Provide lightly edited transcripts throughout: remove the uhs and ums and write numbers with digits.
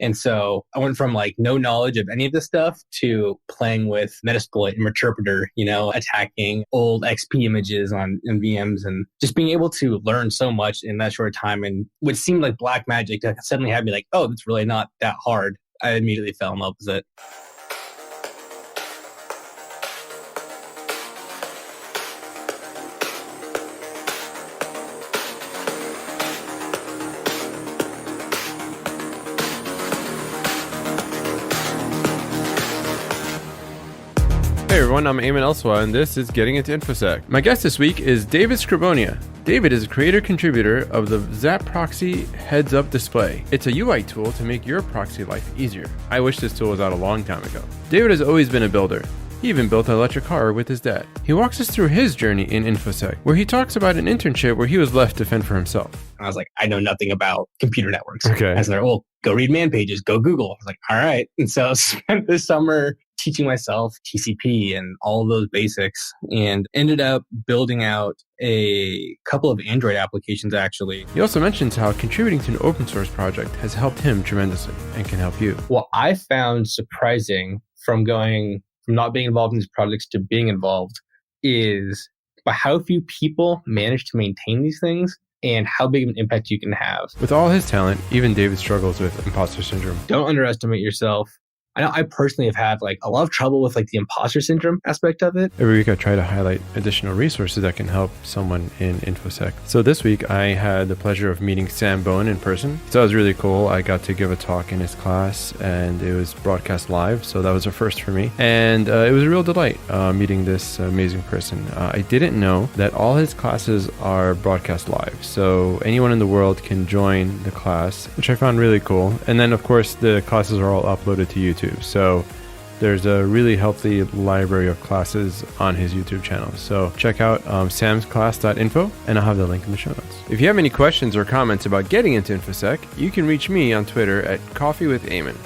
And so I went from like no knowledge of any of this stuff to playing with Metasploit and Interpreter, attacking old XP images on in VMs and just being able to learn so much in that short time. And what seemed like black magic that suddenly had me like, oh, that's really not that hard. I immediately fell in love with it. Hey everyone, I'm Eamon Elswa, and this is Getting Into Infosec. My guest this week is David Scrobonia. David is a creator-contributor of the ZAP Proxy heads-up display. It's a UI tool to make your proxy life easier. I wish this tool was out a long time ago. David has always been a builder. He even built an electric car with his dad. He walks us through his journey in Infosec, where he talks about an internship where he was left to fend for himself. I was like, I know nothing about computer networks. Okay. I was like, well, go read man pages, go Google. I was like, all right. And so I spent this summer teaching myself TCP and all of those basics and ended up building out a couple of Android applications, actually. He also mentions how contributing to an open source project has helped him tremendously and can help you. What I found surprising from not being involved in these projects to being involved is by how few people manage to maintain these things and how big of an impact you can have. With all his talent, even David struggles with imposter syndrome. Don't underestimate yourself. I know I personally have had a lot of trouble with the imposter syndrome aspect of it. Every week I try to highlight additional resources that can help someone in Infosec. So this week I had the pleasure of meeting Sam Bowen in person. So that was really cool. I got to give a talk in his class and it was broadcast live. So that was a first for me. And it was a real delight meeting this amazing person. I didn't know that all his classes are broadcast live. So anyone in the world can join the class, which I found really cool. And then of course the classes are all uploaded to YouTube. So there's a really healthy library of classes on his YouTube channel. So check out samsclass.info and I'll have the link in the show notes. If you have any questions or comments about getting into Infosec, you can reach me on Twitter at coffeewithAmon.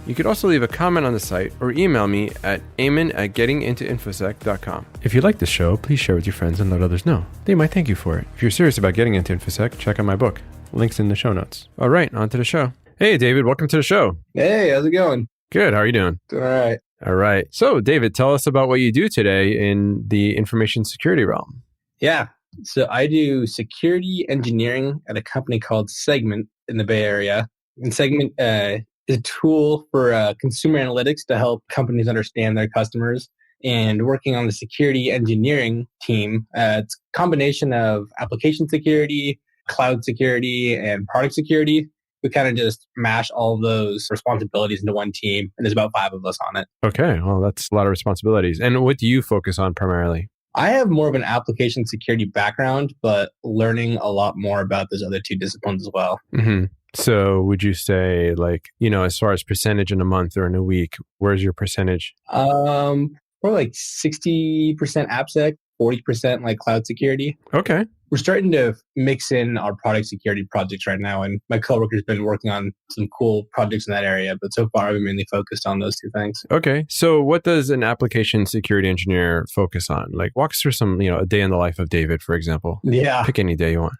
You could also leave a comment on the site or email me at amon@gettingintoinfosec.com. If you like this show, please share with your friends and let others know. They might thank you for it. If you're serious about getting into Infosec, check out my book. Links in the show notes. All right, on to the show. Hey, David, welcome to the show. Hey, how's it going? Good. How are you doing? All right. All right. So, David, tell us about what you do today in the information security realm. Yeah. So I do security engineering at a company called Segment in the Bay Area. And Segment is a tool for consumer analytics to help companies understand their customers. And working on the security engineering team, it's a combination of application security, cloud security, and product security. We kind of just mash all of those responsibilities into one team, and there's about 5 of us on it. Okay, well, that's a lot of responsibilities. And what do you focus on primarily? I have more of an application security background, but learning a lot more about those other 2 disciplines as well. Mm-hmm. So would you say, as far as percentage in a month or in a week, where's your percentage? Probably 60% Appsec, 40% cloud security. Okay. We're starting to mix in our product security projects right now, and my coworker's been working on some cool projects in that area, but so far I've been mainly focused on those 2 things. Okay. So what does an application security engineer focus on? Walk us through some, a day in the life of David, for example. Yeah. Pick any day you want.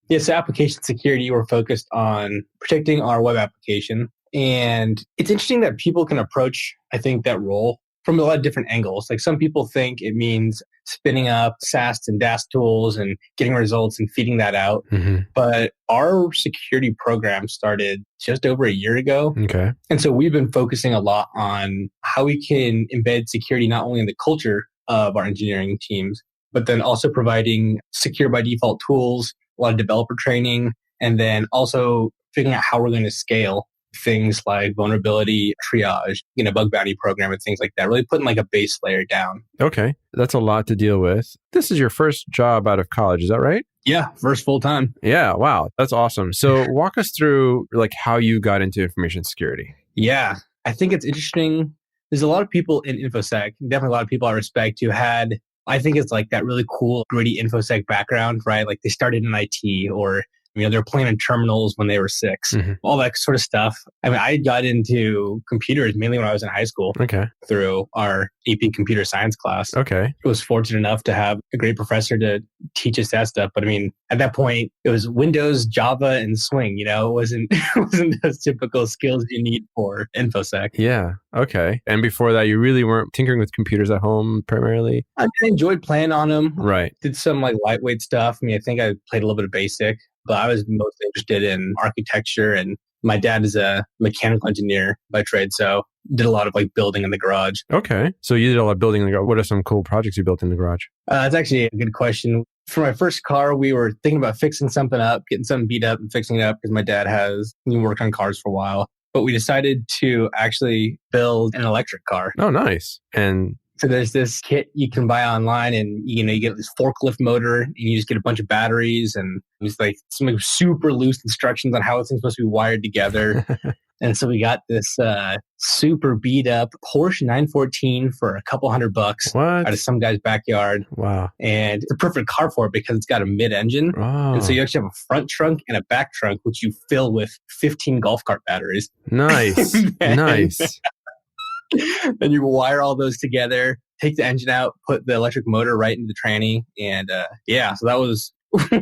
Yeah, so application security, we're focused on protecting our web application. And it's interesting that people can approach, I think, that role from a lot of different angles. Some people think it means spinning up SAST and DAST tools and getting results and feeding that out. Mm-hmm. But our security program started just over a year ago. Okay. And so we've been focusing a lot on how we can embed security not only in the culture of our engineering teams, but then also providing secure by default tools, a lot of developer training, and then also figuring out how we're going to scale things like vulnerability triage, bug bounty program and things like that, really putting a base layer down. Okay. That's a lot to deal with. This is your first job out of college, is that right? Yeah, first full time. Yeah. Wow. That's awesome. So walk us through how you got into information security. Yeah. I think it's interesting. There's a lot of people in InfoSec, definitely a lot of people I respect who had, I think it's that really cool, gritty InfoSec background, right? They started in IT or They're playing in terminals when they were 6, all that sort of stuff. I mean, I got into computers mainly when I was in high school through our AP computer science class. Okay. I was fortunate enough to have a great professor to teach us that stuff. But I mean, at that point, it was Windows, Java, and Swing. It wasn't those typical skills you need for Infosec. Yeah. Okay. And before that, you really weren't tinkering with computers at home primarily? I enjoyed playing on them. Right. Did some like lightweight stuff. I mean, I think I played a little bit of BASIC, but I was most interested in architecture, and my dad is a mechanical engineer by trade, so did a lot of like building in the garage. Okay. So you did a lot of building in the garage. What are some cool projects you built in the garage? That's actually a good question. For my first car, we were thinking about fixing something up, getting something beat up and fixing it up because my dad has worked on cars for a while. But we decided to actually build an electric car. Oh, nice. And so there's this kit you can buy online, and you get this forklift motor, and you just get a bunch of batteries, and it's like some super loose instructions on how this thing's supposed to be wired together. And so we got this super beat up Porsche 914 for a couple $100 out of some guy's backyard. Wow. And it's a perfect car for it because it's got a mid-engine. Oh. And so you actually have a front trunk and a back trunk, which you fill with 15 golf cart batteries. Nice. Nice. And you wire all those together, take the engine out, put the electric motor right into the tranny. And so that was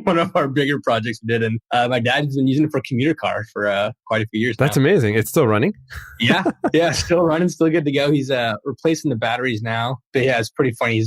one of our bigger projects we did. And my dad's been using it for a commuter car for quite a few years That's now. amazing. It's still running? Yeah, still running, still good to go. He's replacing the batteries now. But yeah, it's pretty funny.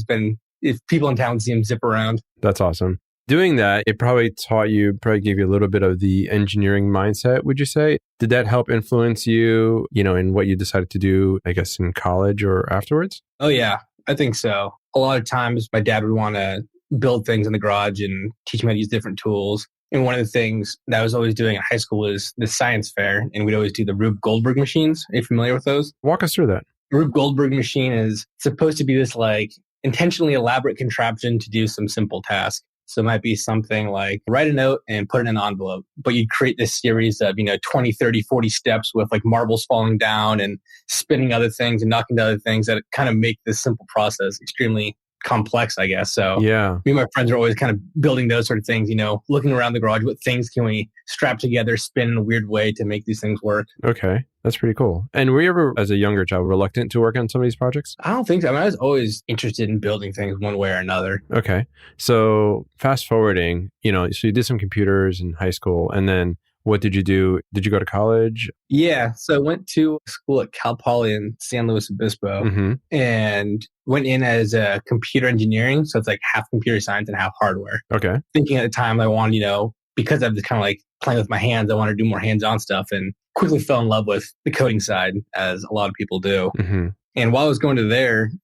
If people in town see him zip around. That's awesome. Doing that, it probably gave you a little bit of the engineering mindset, would you say? Did that help influence you, in what you decided to do, I guess, in college or afterwards? Oh, yeah, I think so. A lot of times my dad would want to build things in the garage and teach me how to use different tools. And one of the things that I was always doing in high school was the science fair, and we'd always do the Rube Goldberg machines. Are you familiar with those? Walk us through that. Rube Goldberg machine is supposed to be this like intentionally elaborate contraption to do some simple task. So it might be something like write a note and put it in an envelope, but you create this series of, 20, 30, 40 steps with like marbles falling down and spinning other things and knocking down other things that kind of make this simple process extremely complex, I guess. So yeah, me and my friends are always kind of building those sort of things, looking around the garage, what things can we strap together, spin in a weird way to make these things work. Okay. That's pretty cool. And were you ever, as a younger child, reluctant to work on some of these projects? I don't think so. I mean, I was always interested in building things one way or another. Okay. So fast forwarding, so you did some computers in high school, and then what did you do? Did you go to college? Yeah. So I went to school at Cal Poly in San Luis Obispo and went in as a computer engineering. So it's like half computer science and half hardware. Okay. Thinking at the time I wanted, because I was kind of like playing with my hands, I wanted to do more hands-on stuff, and quickly fell in love with the coding side, as a lot of people do. And while I was going to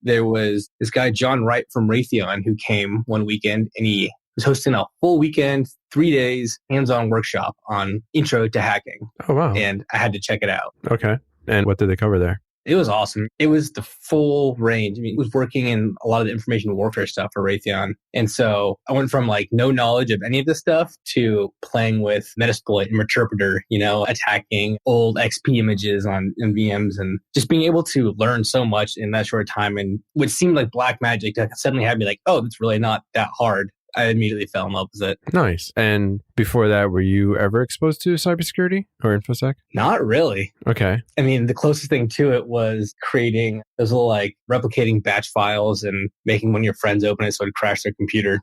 there was this guy, John Wright from Raytheon, who came one weekend, and he was hosting a full weekend, 3 days, hands-on workshop on intro to hacking. Oh, wow. And I had to check it out. Okay. And what did they cover there? It was awesome. It was the full range. I mean, it was working in a lot of the information warfare stuff for Raytheon. And so I went from like no knowledge of any of this stuff to playing with Metasploit and Meterpreter, attacking old XP images on VMs, and just being able to learn so much in that short time. And what seemed like black magic that suddenly had me like, oh, it's really not that hard. I immediately fell in love with it. Nice. And before that, were you ever exposed to cybersecurity or InfoSec? Not really. Okay. I mean, the closest thing to it was creating those little like replicating batch files and making one of your friends open it so it would crash their computer.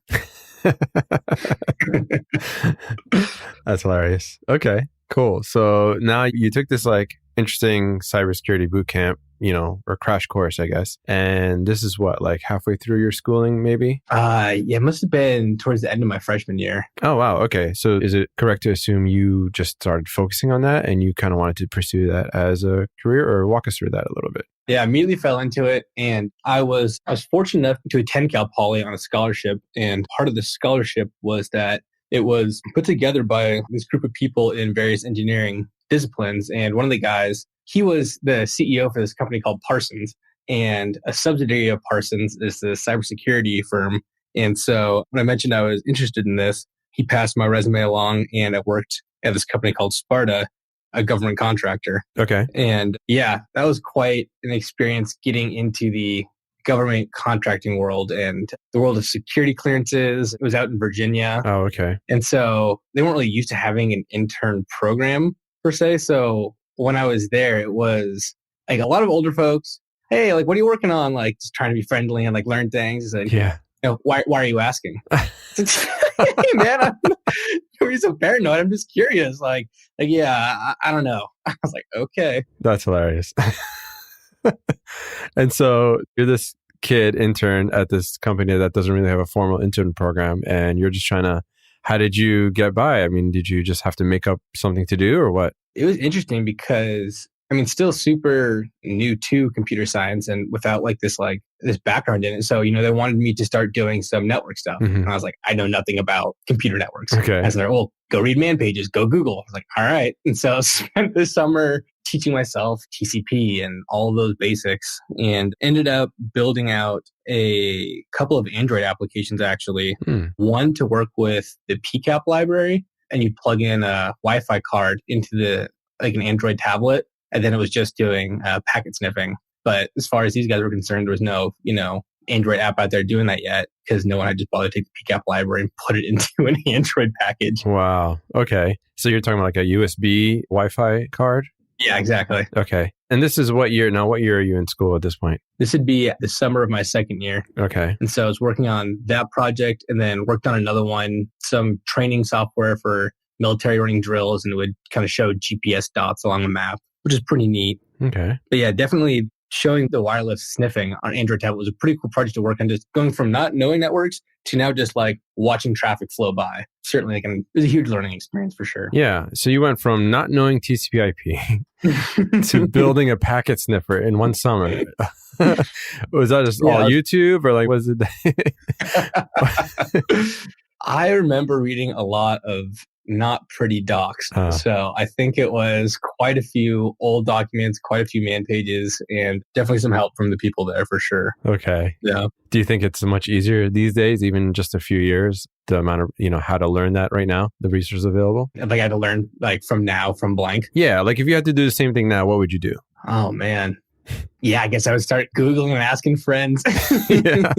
That's hilarious. Okay, cool. So now you took this like interesting cybersecurity boot camp, or crash course, I guess. And this is what, like halfway through your schooling, maybe? Yeah, it must have been towards the end of my freshman year. Oh, wow. Okay. So is it correct to assume you just started focusing on that and you kind of wanted to pursue that as a career, or walk us through that a little bit? Yeah, I immediately fell into it. And I was fortunate enough to attend Cal Poly on a scholarship. And part of the scholarship was that it was put together by this group of people in various engineering disciplines. And one of the guys, he was the CEO for this company called Parsons, and a subsidiary of Parsons is the cybersecurity firm. And so when I mentioned I was interested in this, he passed my resume along, and I worked at this company called Sparta, a government contractor. Okay. And yeah, that was quite an experience getting into the government contracting world and the world of security clearances. It was out in Virginia. Oh, okay. And so they weren't really used to having an intern program per se. So when I was there, it was like a lot of older folks. Hey, like, what are you working on? Like, just trying to be friendly and like learn things. And, Yeah. why are you asking? Hey, man, you're so paranoid. I'm just curious. Yeah, I don't know. I was like, okay. That's hilarious. And so you're this kid intern at this company that doesn't really have a formal intern program, and you're just how did you get by? I mean, did you just have to make up something to do or what? It was interesting because, still super new to computer science and without this background in it. So, they wanted me to start doing some network stuff. Mm-hmm. And I was like, I know nothing about computer networks. Okay. And so they're, well, go read man pages, go Google. I was like, all right. And so I spent this summer teaching myself TCP and all of those basics and ended up building out a couple of Android applications, actually. One to work with the PCAP library, and you plug in a Wi-Fi card into an Android tablet. And then it was just doing packet sniffing. But as far as these guys were concerned, there was no, Android app out there doing that yet because no one had just bothered to take the PCAP library and put it into an Android package. Wow. Okay. So you're talking about like a USB Wi-Fi card? Yeah, exactly. Okay. And this is what year? Now, what year are you in school at this point? This would be the summer of my second year. Okay. And so I was working on that project and then worked on another one, some training software for military running drills, and it would kind of show GPS dots along the map, which is pretty neat. Okay. But yeah, definitely showing the wireless sniffing on Android tablet was a pretty cool project to work on, just going from not knowing networks to now just watching traffic flow by. Certainly, it was a huge learning experience for sure. Yeah. So you went from not knowing TCP/IP to building a packet sniffer in one summer. Was that just all YouTube or was it? I remember reading a lot of not pretty docs. So I think it was quite a few old documents, quite a few man pages, and definitely some help from the people there for sure. Okay. Yeah. Do you think it's much easier these days, even just a few years, the amount of, how to learn that right now, the resources available? I had to learn from blank. Yeah. If you had to do the same thing now, what would you do? Oh, man. Yeah, I guess I would start Googling and asking friends. Yeah.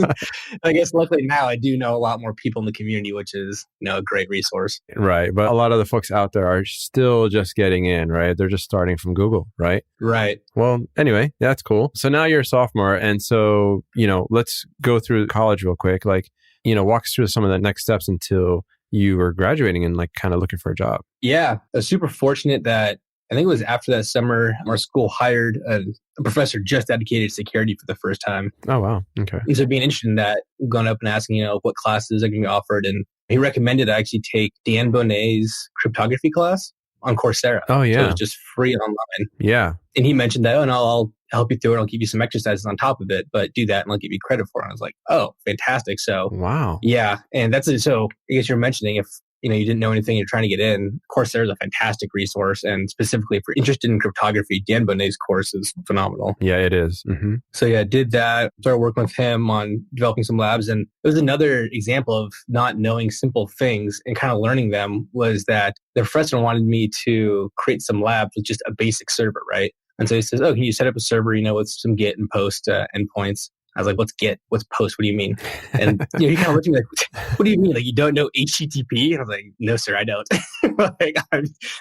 I guess luckily now I do know a lot more people in the community, which is a great resource. Right. But a lot of the folks out there are still just getting in, right? They're just starting from Google, right? Right. Well, anyway, that's cool. So now you're a sophomore. And so, let's go through college real quick. Walk us through some of the next steps until you were graduating and kind of looking for a job. Yeah. I was super fortunate that I think it was after that summer, our school hired a professor just dedicated to security for the first time. Oh, wow. Okay. And so being interested in that, going up and asking, what classes are going to be offered. And he recommended I actually take Dan Bonet's cryptography class on Coursera. Oh, yeah. So it was just free online. Yeah. And he mentioned that, and I'll help you through it. I'll give you some exercises on top of it, but do that and I'll give you credit for it. And I was like, oh, fantastic. So, wow. Yeah. And that's it. So I guess you're mentioning if you didn't know anything, you're trying to get in, Coursera is a fantastic resource. And specifically if you're interested in cryptography, Dan Bonet's course is phenomenal. Yeah, it is. Mm-hmm. So yeah, I did that, started working with him on developing some labs. And it was another example of not knowing simple things and kind of learning them was that the professor wanted me to create some labs with just a basic server, right? And so he says, oh, can you set up a server, with some Git and post endpoints? I was like, what's Git? What's post? What do you mean? And he kind of looked at me like, what do you mean? You don't know HTTP? And I was like, no, sir, I don't.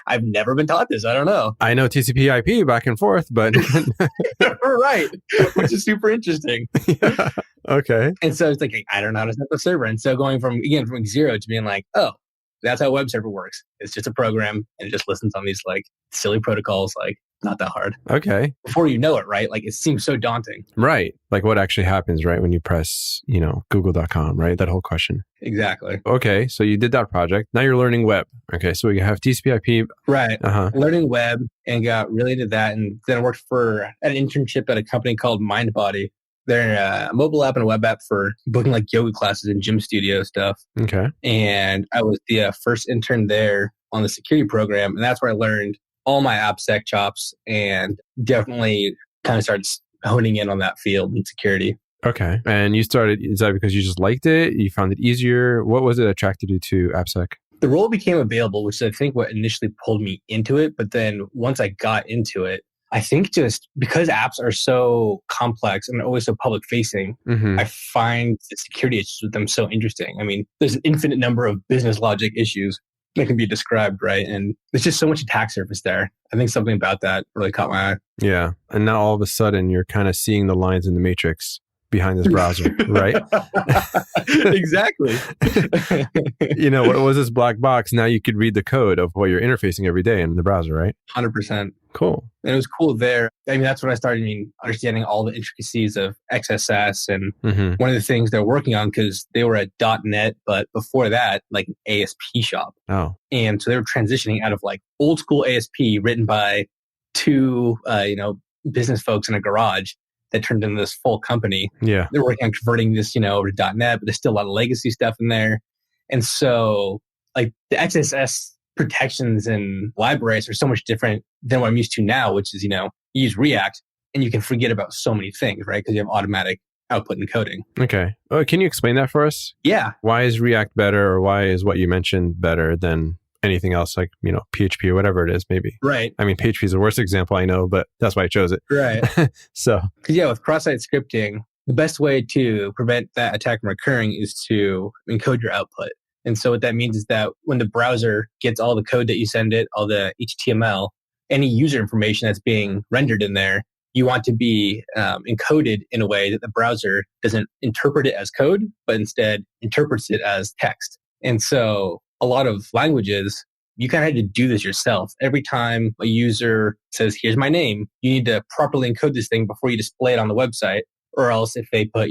I've never been taught this. I don't know. I know TCP IP back and forth, but... Right. Which is super interesting. Yeah. Okay. And so it's I don't know how to set up a server. And so going from zero to being like, oh, that's how a web server works. It's just a program and it just listens on these silly protocols, not that hard. Okay. Before you know it, right? It seems so daunting. Right. What actually happens, right? When you press, google.com, right? That whole question. Exactly. Okay. So you did that project. Now you're learning web. Okay. So you have TCP IP. Right. Uh-huh. Learning web and got really into that. And then I worked at an internship at a company called MindBody. They're a mobile app and a web app for booking yoga classes and gym studio stuff. Okay. And I was the first intern there on the security program. And that's where I learned all my Appsec chops and definitely kind of started honing in on that field in security. Okay. And is that because you just liked it? You found it easier? What was it attracted you to Appsec? The role became available, which is I think what initially pulled me into it. But then once I got into it, I think just because apps are so complex and always so public facing, I find the security issues with them so interesting. I mean, there's an infinite number of business logic issues that can be described, right? And there's just so much attack surface there. I think something about that really caught my eye. Yeah. And now all of a sudden you're kind of seeing the lines in the matrix behind this browser, right? Exactly. What was this black box? Now you could read the code of what you're interfacing every day in the browser, right? 100%. Cool. And it was cool there. I mean, that's when I started understanding all the intricacies of XSS. And one of the things they're working on, because they were at .NET, but before that, like an ASP shop. Oh. And so they were transitioning out of like old school ASP written by two, business folks in a garage that turned into this full company. Yeah. They're working on converting this, over to .NET, but there's still a lot of legacy stuff in there. And so like the XSS protections and libraries are so much different than what I'm used to now, which is, you use React and you can forget about so many things, right? Because you have automatic output encoding. Okay. Oh, can you explain that for us? Yeah. Why is React better, or why is what you mentioned better than anything else, like, PHP or whatever it is, maybe? Right. I mean, PHP is the worst example I know, but that's why I chose it. Right. So. Because with cross-site scripting, the best way to prevent that attack from occurring is to encode your output. And so what that means is that when the browser gets all the code that you send it, all the HTML, any user information that's being rendered in there, you want to be encoded in a way that the browser doesn't interpret it as code, but instead interprets it as text. And so a lot of languages, you kind of had to do this yourself. Every time a user says, here's my name, you need to properly encode this thing before you display it on the website. Or else if they put,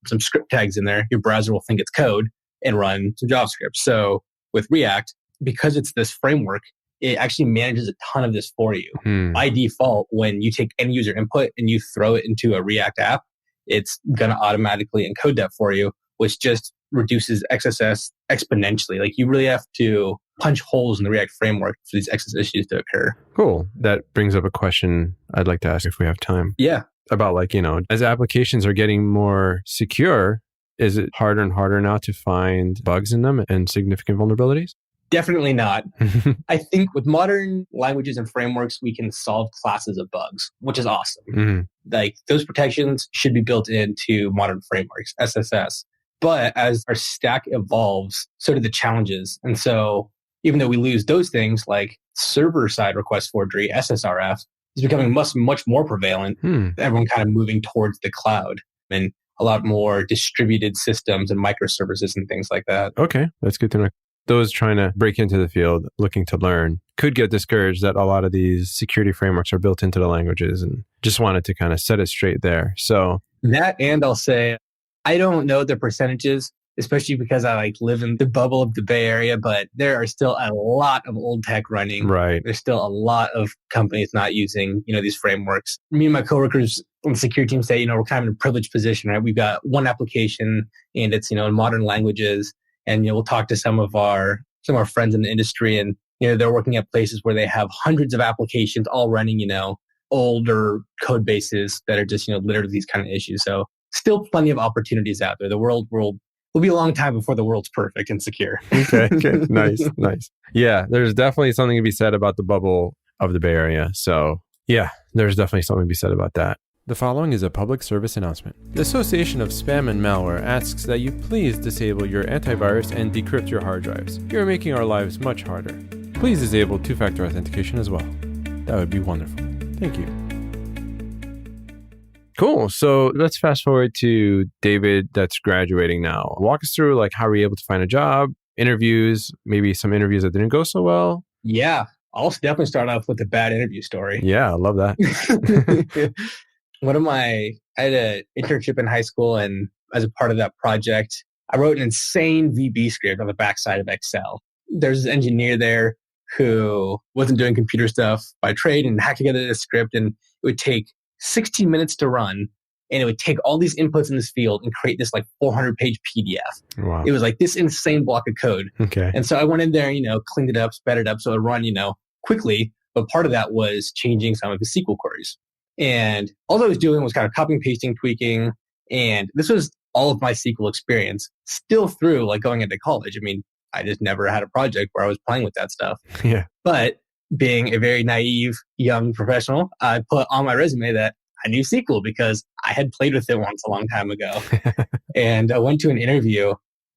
some script tags in there, your browser will think it's code and run some JavaScript. So with React, because it's this framework, it actually manages a ton of this for you. By default, when you take end user input and you throw it into a React app, it's going to automatically encode that for you, which just reduces XSS exponentially. Like you really have to punch holes in the React framework for these XSS issues to occur. Cool. That brings up a question I'd like to ask if we have time. Yeah. About as applications are getting more secure, is it harder and harder now to find bugs in them and significant vulnerabilities? Definitely not. I think with modern languages and frameworks, we can solve classes of bugs, which is awesome. Like those protections should be built into modern frameworks, SSS. But as our stack evolves, so do the challenges. And so even though we lose those things like server-side request forgery, SSRF, is becoming much more prevalent. Everyone kind of moving towards the cloud and a lot more distributed systems and microservices and things like that. Okay, that's good to know. Those trying to break into the field, looking to learn, could get discouraged that a lot of these security frameworks are built into the languages, and just wanted to kind of set it straight there. So that, and I'll say, I don't know the percentages, especially because I live in the bubble of the Bay Area, but there are still a lot of old tech running. Right. There's still a lot of companies not using, these frameworks. Me and my coworkers on the security team say, we're kind of in a privileged position, right? We've got one application and it's, in modern languages. And, we'll talk to some of our friends in the industry and, they're working at places where they have hundreds of applications all running, older code bases that are just, littered with these kind of issues. So still plenty of opportunities out there. The world will be a long time before the world's perfect and secure. Okay. Nice. Yeah, there's definitely something to be said about the bubble of the Bay Area. So yeah, there's definitely something to be said about that. The following is a public service announcement. The Association of Spam and Malware asks that you please disable your antivirus and decrypt your hard drives. You're making our lives much harder. Please disable two-factor authentication as well. That would be wonderful. Thank you. Cool. So let's fast forward to David that's graduating now. Walk us through how were you able to find a job, interviews, maybe some interviews that didn't go so well. Yeah. I'll definitely start off with a bad interview story. Yeah, I love that. I had an internship in high school, and as a part of that project, I wrote an insane VB script on the backside of Excel. There's an engineer there who wasn't doing computer stuff by trade and hacked together this script, and it would take 16 minutes to run, and it would take all these inputs in this field and create this 400-page PDF. Wow. It was this insane block of code. Okay. And so I went in there, cleaned it up, sped it up so it would run, quickly. But part of that was changing some of the SQL queries. And all I was doing was kind of copying, pasting, tweaking. And this was all of my SQL experience still through going into college. I mean, I just never had a project where I was playing with that stuff. Yeah. But being a very naive young professional, I put on my resume that I knew SQL because I had played with it once a long time ago. And I went to an interview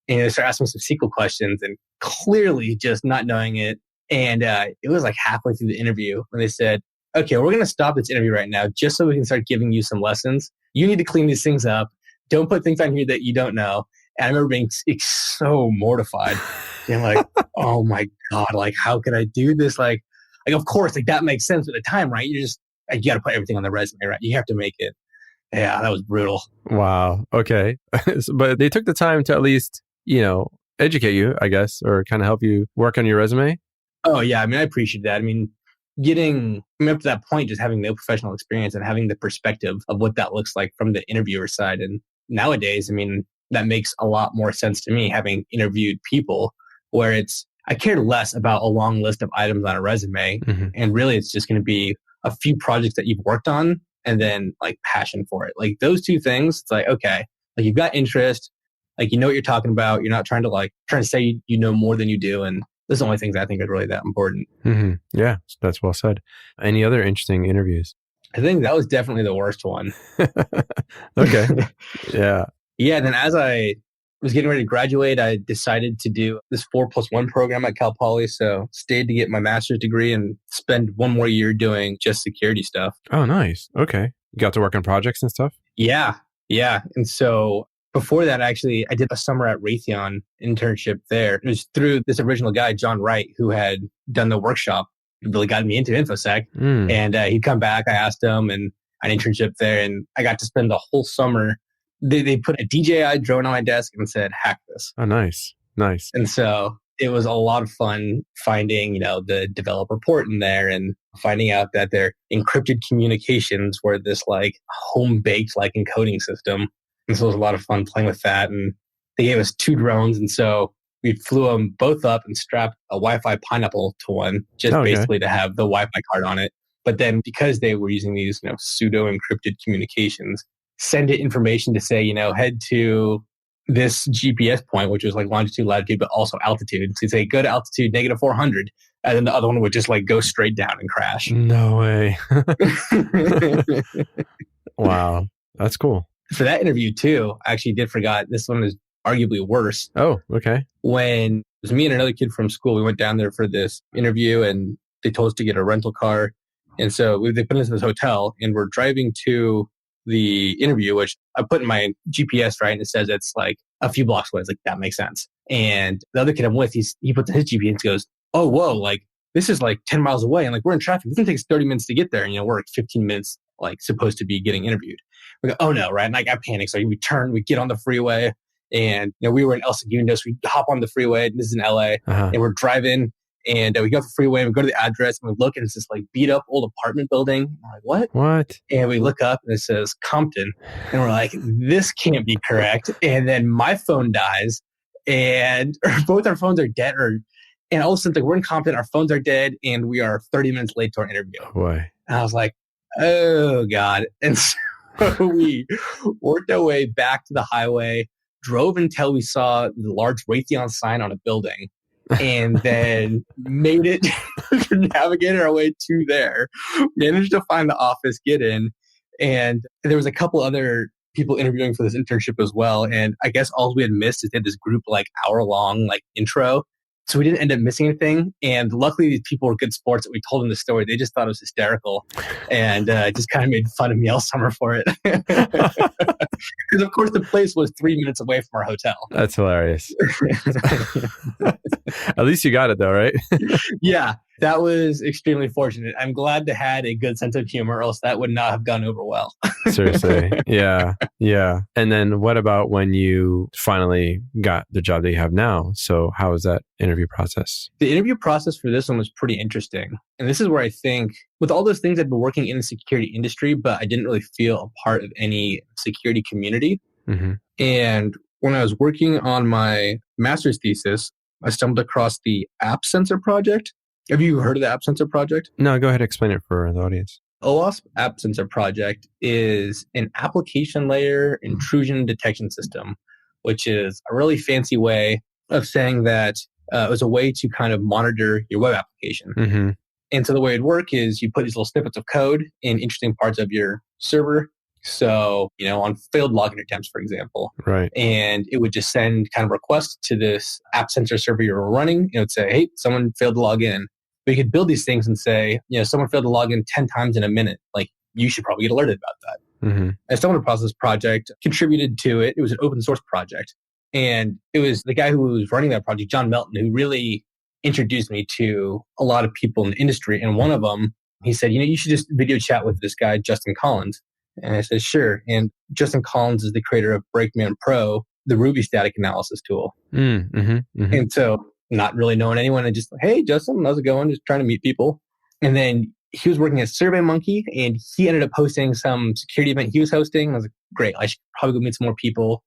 and they started asking me some SQL questions and clearly just not knowing it. And it was like halfway through the interview when they said, okay, we're going to stop this interview right now just so we can start giving you some lessons. You need to clean these things up. Don't put things on here that you don't know. And I remember being so mortified. And like, oh my God, like, how could I do this? Like, of course, like that makes sense at the time, right? You got to put everything on the resume, right? You have to make it. Yeah, that was brutal. Wow. Okay. But they took the time to at least, educate you, I guess, or kind of help you work on your resume. Oh yeah. I mean, I appreciate that. I mean, up to that point, just having no professional experience and having the perspective of what that looks like from the interviewer side. And nowadays, I mean, that makes a lot more sense to me, having interviewed people where I care less about a long list of items on a resume. Mm-hmm. And really, it's just going to be a few projects that you've worked on and then like passion for it. Like those two things, it's like, okay, like you've got interest, like you know what you're talking about. You're not trying to say you know more than you do. And those are the only things I think are really that important. Mm-hmm. Yeah, that's well said. Any other interesting interviews? I think that was definitely the worst one. Okay. Yeah. Yeah. Then as I was getting ready to graduate, I decided to do this 4+1 program at Cal Poly. So stayed to get my master's degree and spend one more year doing just security stuff. Oh, nice. Okay. You got to work on projects and stuff? Yeah. Yeah. And so before that, actually, I did a summer at Raytheon internship there. It was through this original guy, John Wright, who had done the workshop. It really got me into Infosec. And he'd come back. I asked him and an internship there. And I got to spend the whole summer. They put a DJI drone on my desk and said, hack this. Oh, nice. Nice. And so it was a lot of fun finding, the developer port in there and finding out that their encrypted communications were this like home-baked like encoding system. And so it was a lot of fun playing with that. And they gave us 2 drones. And so we flew them both up and strapped a Wi-Fi Pineapple to one, just basically to have the Wi-Fi card on it. But then because they were using these pseudo encrypted communications, send it information to say, head to this GPS point, which was like longitude, latitude, but also altitude. So you say, go to altitude -400. And then the other one would just like go straight down and crash. No way. Wow. That's cool. For that interview too, I actually did forgot. This one is arguably worse. Oh, okay. When it was me and another kid from school, we went down there for this interview and they told us to get a rental car. And so they put us in this hotel and we're driving to the interview, which I put in my GPS, right? And it says it's like a few blocks away. It's like, that makes sense. And the other kid I'm with, he puts in his GPS and goes, oh, whoa, like this is like 10 miles away. And like, we're in traffic. This going to take us 30 minutes to get there. And we're like 15 minutes, like supposed to be getting interviewed. We go, oh no, right? And like I panic. So we turn, we get on the freeway and, we were in El Segundo. So we hop on the freeway. This is in LA and we're driving. And we go off the freeway and we go to the address and we look and it's this like beat up old apartment building. And we're like, what? What? And we look up and it says Compton. And we're like, this can't be correct. And then my phone dies and both our phones are dead. And all of a sudden, like, we're in Compton, our phones are dead, and we are 30 minutes late to our interview. Oh boy. And I was like, oh God. And so we worked our way back to the highway, drove until we saw the large Raytheon sign on a building. And then made it, navigated our way to there, managed to find the office, get in. And there was a couple other people interviewing for this internship as well. And I guess all we had missed is they had this group like hour-long like intro. So we didn't end up missing anything. And luckily these people were good sports that we told them the story. They just thought it was hysterical and just kind of made fun of me all summer for it. Because of course the place was 3 minutes away from our hotel. That's hilarious. At least you got it though, right? Yeah, that was extremely fortunate. I'm glad they had a good sense of humor, or else that would not have gone over well. Seriously. Yeah. Yeah. And then what about when you finally got the job that you have now? So how was that interview process? The interview process for this one was pretty interesting. And this is where I think with all those things, I've been working in the security industry, but I didn't really feel a part of any security community. Mm-hmm. And when I was working on my master's thesis, I stumbled across the App Sensor project. Have you heard of the App Sensor project? No, go ahead. Explain it for the audience. OWASP App Sensor project is an application layer intrusion detection system, which is a really fancy way of saying that it was a way to kind of monitor your web application. Mm-hmm. And so the way it'd work is you put these little snippets of code in interesting parts of your server. So, on failed login attempts, for example. Right. And it would just send kind of requests to this app sensor server you were running. It would say, hey, someone failed to log in. But you could build these things and say, someone failed to log in 10 times in a minute. Like, you should probably get alerted about that. Mm-hmm. And someone across this project contributed to it. It was an open source project. And it was the guy who was running that project, John Melton, who really introduced me to a lot of people in the industry. And one of them, he said, you should just video chat with this guy, Justin Collins. And I said, sure. And Justin Collins is the creator of Brakeman Pro, the Ruby static analysis tool. Mm-hmm. Mm-hmm. And so not really knowing anyone, and just like, hey, Justin, how's it going? Just trying to meet people. And then he was working at SurveyMonkey, and he ended up hosting some security event he was hosting. I was like, great, I should probably go meet some more people.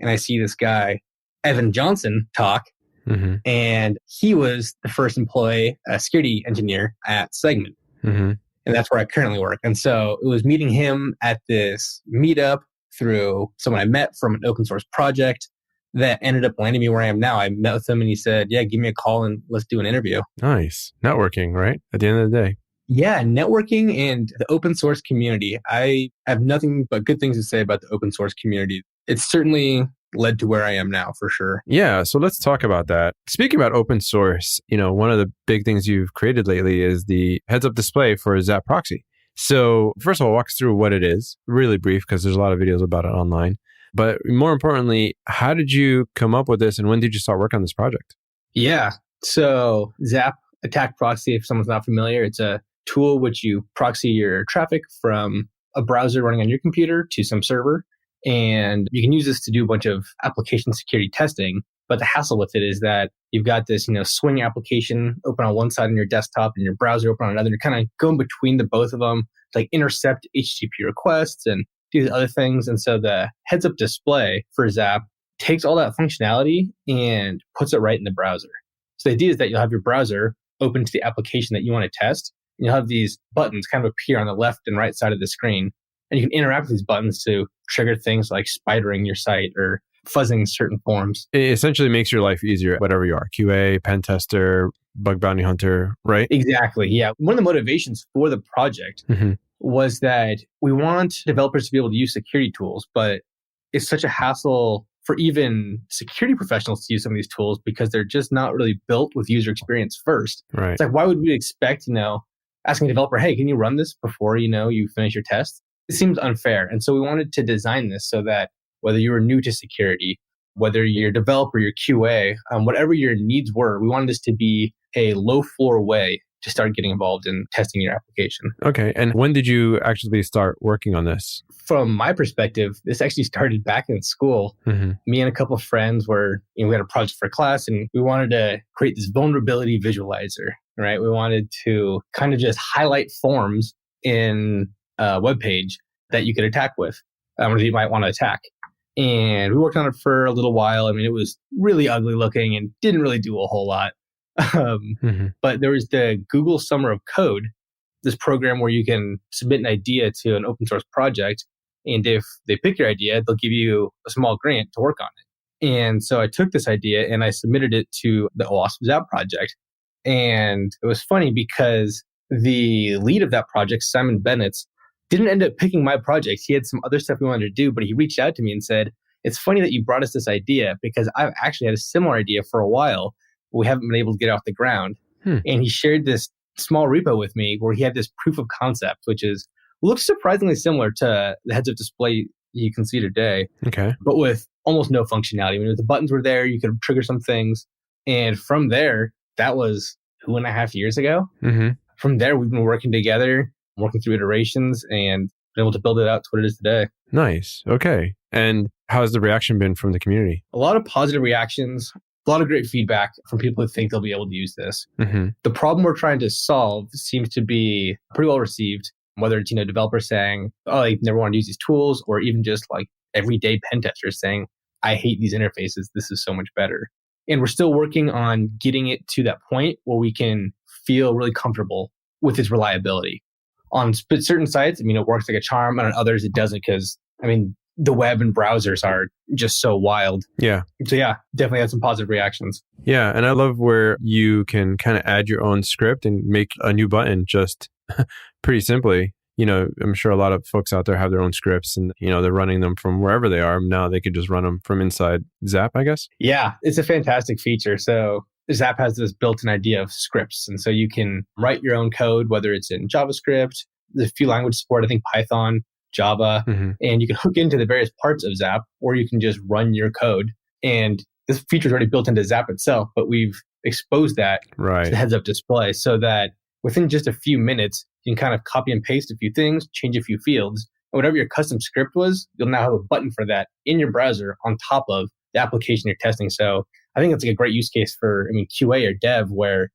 And I see this guy, Evan Johnson, talk. Mm-hmm. And he was the first employee, a security engineer at Segment. Mm-hmm. And that's where I currently work. And so it was meeting him at this meetup through someone I met from an open source project that ended up landing me where I am now. I met with him and he said, yeah, give me a call and let's do an interview. Nice. Networking, right? At the end of the day. Yeah, networking and the open source community. I have nothing but good things to say about the open source community. It's certainly led to where I am now, for sure. Yeah, so let's talk about that. Speaking about open source, one of the big things you've created lately is the heads-up display for ZAP Proxy. So first of all, walk us through what it is, really brief, because there's a lot of videos about it online. But more importantly, how did you come up with this and when did you start work on this project? Yeah, so ZAP Attack Proxy, if someone's not familiar, it's a tool which you proxy your traffic from a browser running on your computer to some server. And you can use this to do a bunch of application security testing. But the hassle with it is that you've got this, swing application open on one side on your desktop and your browser open on another. You're kind of going between the both of them to like intercept HTTP requests and do these other things. And so the heads-up display for ZAP takes all that functionality and puts it right in the browser. So the idea is that you'll have your browser open to the application that you want to test. And you'll have these buttons kind of appear on the left and right side of the screen. And you can interact with these buttons to trigger things like spidering your site or fuzzing certain forms. It essentially makes your life easier, whatever you are, QA, pen tester, bug bounty hunter, right? Exactly. Yeah. One of the motivations for the project was that we want developers to be able to use security tools, but it's such a hassle for even security professionals to use some of these tools because they're just not really built with user experience first. Right. It's like, why would we expect, asking a developer, hey, can you run this before, you finish your test? It seems unfair. And so we wanted to design this so that whether you were new to security, whether you're a developer, you're QA, whatever your needs were, we wanted this to be a low floor way to start getting involved in testing your application. Okay. And when did you actually start working on this? From my perspective, this actually started back in school. Me and a couple of friends were, we had a project for class and we wanted to create this vulnerability visualizer, right? We wanted to kind of just highlight forms in a web page that you could attack with, or that you might want to attack. And we worked on it for a little while. I mean, it was really ugly looking and didn't really do a whole lot. But there was the Google Summer of Code, this program where you can submit an idea to an open source project. And if they pick your idea, they'll give you a small grant to work on it. And so I took this idea and I submitted it to the OWASP ZAP project. And it was funny because the lead of that project, Simon Bennett, didn't end up picking my project. He had some other stuff he wanted to do, but he reached out to me and said, it's funny that you brought us this idea because I've actually had a similar idea for a while. But we haven't been able to get it off the ground. And he shared this small repo with me where he had this proof of concept, which looks surprisingly similar to the heads-up display you can see today, but with almost no functionality. I mean, the buttons were there, you could trigger some things. And from there, that was 2.5 years ago. From there, we've been working together, working through iterations and been able to build it out to what it is today. Nice. Okay. And how's the reaction been from the community? A lot of positive reactions, a lot of great feedback from people who think they'll be able to use this. The problem we're trying to solve seems to be pretty well received, whether it's, developers saying, oh, I never want to use these tools, or even just like everyday pen testers saying, I hate these interfaces. This is so much better. And we're still working on getting it to that point where we can feel really comfortable with its reliability. On certain sites, it works like a charm, and on others, it doesn't because, the web and browsers are just so wild. Yeah. So yeah, definitely had some positive reactions. Yeah. And I love where you can kind of add your own script and make a new button just pretty simply. I'm sure a lot of folks out there have their own scripts and, they're running them from wherever they are. Now they could just run them from inside ZAP, I guess. Yeah, it's a fantastic feature. So ZAP has this built-in idea of scripts. And so you can write your own code, whether it's in JavaScript, there's a few language support, I think Python, Java, and you can hook into the various parts of ZAP, or you can just run your code. And this feature is already built into ZAP itself, but we've exposed that to the heads-up display so that within just a few minutes, you can kind of copy and paste a few things, change a few fields, and whatever your custom script was, you'll now have a button for that in your browser on top of the application you're testing. So I think it's like a great use case for, QA or dev where,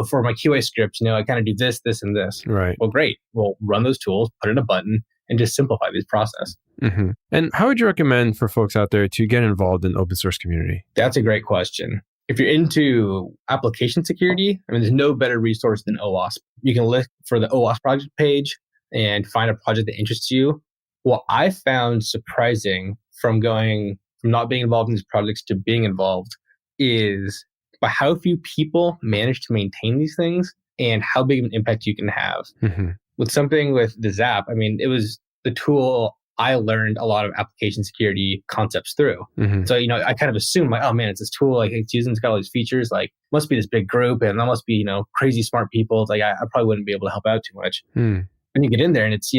for my QA script, I kind of do this, this, and this. Right. Well, great. We'll run those tools, put in a button, and just simplify this process. And how would you recommend for folks out there to get involved in the open source community? That's a great question. If you're into application security, there's no better resource than OWASP. You can look for the OWASP project page and find a project that interests you. What I found surprising from not being involved in these projects to being involved is by how few people manage to maintain these things and how big of an impact you can have. With something with the ZAP, it was the tool I learned a lot of application security concepts through. So, I kind of assumed oh man, it's this tool, it's got all these features, must be this big group and that must be, crazy smart people. It's I probably wouldn't be able to help out too much. When you get in there and it's,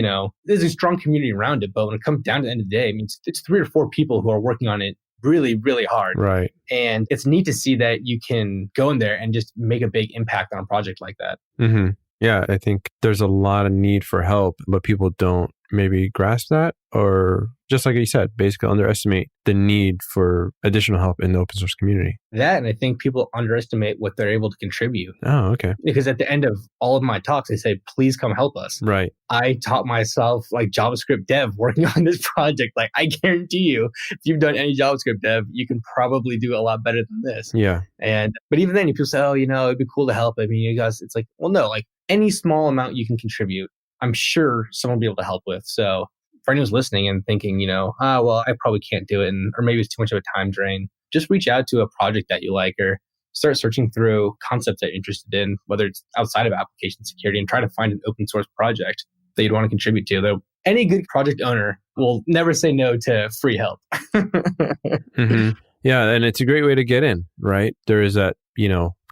there's a strong community around it. But when it comes down to the end of the day, it's 3 or 4 people who are working on it really, really hard. Right. And it's neat to see that you can go in there and just make a big impact on a project like that. Yeah, I think there's a lot of need for help, but people don't maybe grasp that, or just like you said, basically underestimate the need for additional help in the open source community. That, and I think people underestimate what they're able to contribute. Oh, okay. Because at the end of all of my talks, I say, please come help us. Right. I taught myself JavaScript dev working on this project. I guarantee you, if you've done any JavaScript dev, you can probably do a lot better than this. Yeah. But even then, people say, it'd be cool to help. You guys, it's well, no, any small amount you can contribute, I'm sure someone will be able to help with. So for anyone who's listening and thinking, well, I probably can't do it, or maybe it's too much of a time drain, just reach out to a project that you like or start searching through concepts that you're interested in, whether it's outside of application security, and try to find an open source project that you'd want to contribute to. Though any good project owner will never say no to free help. Yeah, and it's a great way to get in, right? There is that,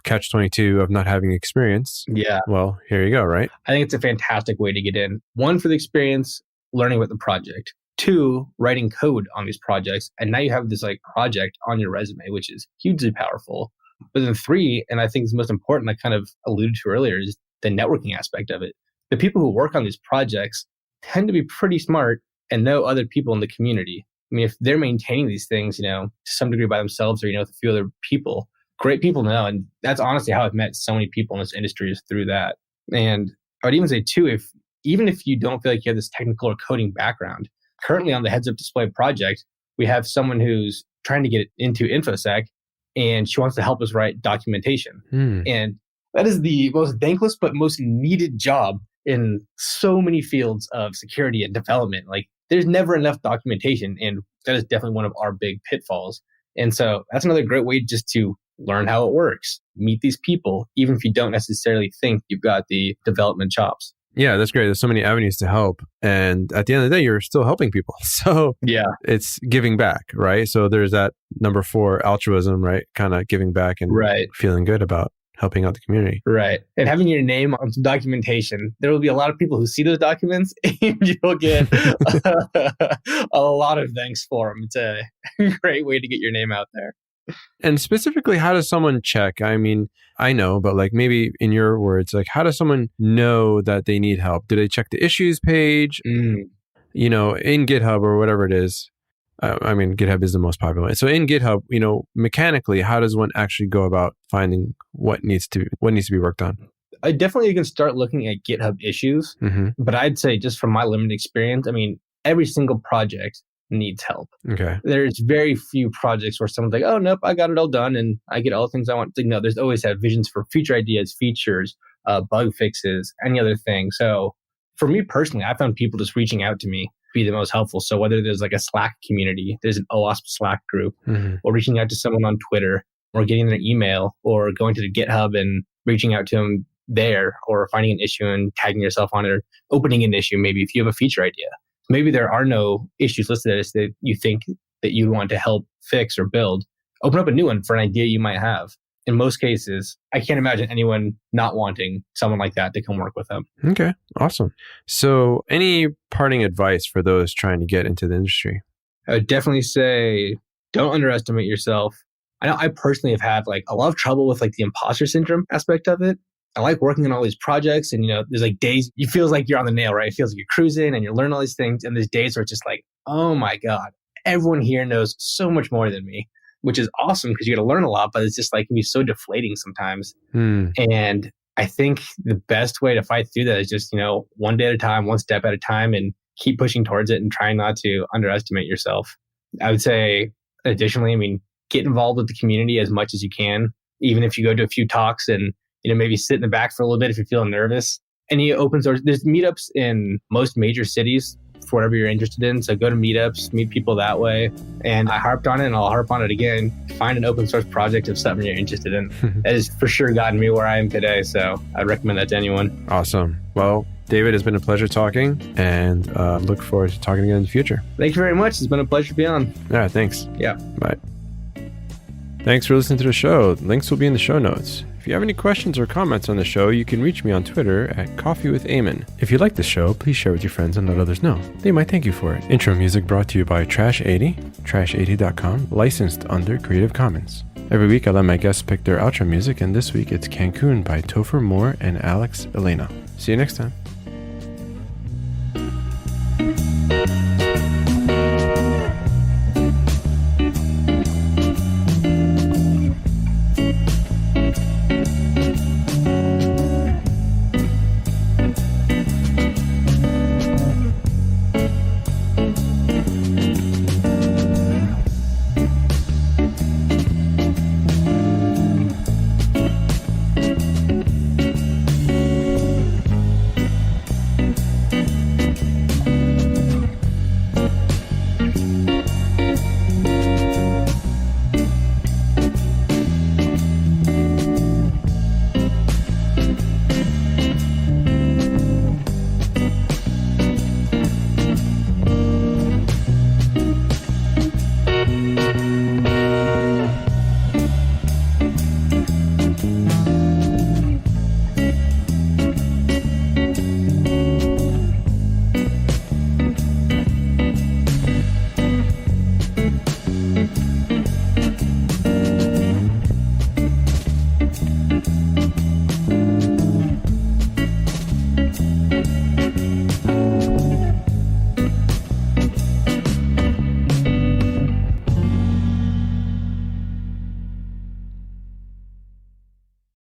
catch-22 of not having experience. Yeah. Well, here you go, right? I think it's a fantastic way to get in. 1, for the experience, learning about the project. 2, writing code on these projects. And now you have this project on your resume, which is hugely powerful. But then 3, and I think is most important, I kind of alluded to earlier, is the networking aspect of it. The people who work on these projects tend to be pretty smart and know other people in the community. If they're maintaining these things, to some degree by themselves or, with a few other people, great people know. And that's honestly how I've met so many people in this industry, is through that. And I would even say too, even if you don't feel like you have this technical or coding background, currently on the heads up display project, we have someone who's trying to get into Infosec and she wants to help us write documentation. And that is the most thankless but most needed job in so many fields of security and development. There's never enough documentation, and that is definitely one of our big pitfalls. And so that's another great way just to learn how it works, meet these people, even if you don't necessarily think you've got the development chops. Yeah, that's great. There's so many avenues to help. And at the end of the day, you're still helping people. So yeah, it's giving back, right? So there's that number 4, altruism, right? Kind of giving back and feeling good about helping out the community. Right. And having your name on some documentation, there will be a lot of people who see those documents and you'll get a lot of thanks for them. It's a great way to get your name out there. And specifically, how does someone check? I know, but maybe in your words, how does someone know that they need help? Do they check the issues page? In GitHub or whatever it is? GitHub is the most popular. So in GitHub, mechanically, how does one actually go about finding what needs to be worked on? I definitely can start looking at GitHub issues, but I'd say just from my limited experience, every single project needs help. Okay. There's very few projects where someone's like, oh, nope, I got it all done and I get all the things I want. No, there's always have visions for future ideas, features, bug fixes, any other thing. So for me personally, I found people just reaching out to me be the most helpful. So whether there's like a Slack community, there's an OWASP Slack group, or reaching out to someone on Twitter, or getting their email, or going to the GitHub and reaching out to them there, or finding an issue and tagging yourself on it, or opening an issue maybe if you have a feature idea. Maybe there are no issues listed as that you think that you want to help fix or build. Open up a new one for an idea you might have. In most cases, I can't imagine anyone not wanting someone like that to come work with them. Okay, awesome. So any parting advice for those trying to get into the industry? I would definitely say, don't underestimate yourself. I know I personally have had like a lot of trouble with like the imposter syndrome aspect of it. I like working on all these projects, and there's like days you feels like you're on the nail, right? It feels like you're cruising and you're learning all these things. And there's days where it's just like, oh my God, everyone here knows so much more than me, which is awesome because you got to learn a lot, but it's just like can be so deflating sometimes. And I think the best way to fight through that is just, one day at a time, one step at a time, and keep pushing towards it and trying not to underestimate yourself. I would say, additionally, get involved with the community as much as you can, even if you go to a few talks and, maybe sit in the back for a little bit if you're feeling nervous. Any open source, there's meetups in most major cities for whatever you're interested in. So go to meetups, meet people that way. And I harped on it and I'll harp on it again. Find an open source project of something you're interested in. That has for sure gotten me where I am today. So I'd recommend that to anyone. Awesome. Well, David, it's been a pleasure talking, and look forward to talking again in the future. Thank you very much. It's been a pleasure to be on. Yeah, thanks. Yeah. Bye. Thanks for listening to the show. Links will be in the show notes. If you have any questions or comments on the show, you can reach me on Twitter at Coffee with Eamon. If you like the show, please share with your friends and let others know. They might thank you for it. Intro music brought to you by Trash80, trash80.com, licensed under Creative Commons. Every week I let my guests pick their outro music, and this week it's Cancun by Topher Moore and Alex Elena. See you next time.